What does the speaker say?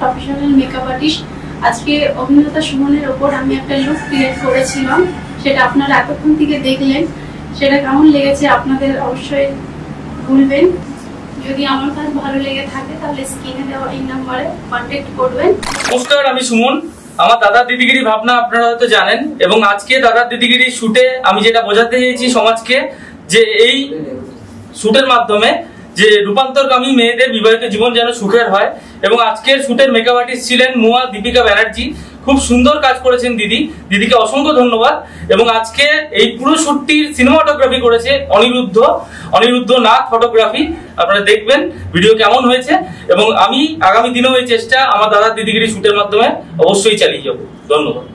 Professional makeup artist. আজকে অভিনেতা সুমনের ওপর আমি একটা লুক ক্রিয়েট করেছিলাম, সেটা আপনারা এতক্ষণ থেকে দেখলেন। সেটা কেমন লেগেছে আপনাদের অবশ্যই বলবেন। যদি আমার কাজ ভালো লেগে থাকে তাহলে স্ক্রিনে দেওয়া এই নাম্বারে কন্ট্যাক্ট করবেন। নমস্কার, আমি সুমন। আমার দাদার দিদিগিরি ভাবনা আপনারা হয়তো জানেন, এবং আজকে দাদার দিদিগিরি শুটে আমি যেটা বোঝাতে চেয়েছি সমাজকে, যে এই শুটের মাধ্যমে যে রূপান্তরকামী মেয়েদের বিবাহিত জীবন যেন সুখের হয়। এবং আজকের শুটের মেকআপ আর্টিস্ট ছিলেন মুয়া দীপিকা ব্যানার্জি। খুব সুন্দর কাজ করেছেন দিদিকে অসংখ্য ধন্যবাদ। এবং আজকে এই পুরো শুটটির সিনেমাটোগ্রাফি করেছে অনিরুদ্ধ নাথ ফটোগ্রাফি। আপনারা দেখবেন ভিডিও কেমন হয়েছে, এবং আমি আগামী দিনেও এই চেষ্টা আমার দাদার দিদিগিরি শুটের মাধ্যমে অবশ্যই চালিয়ে যাব। ধন্যবাদ।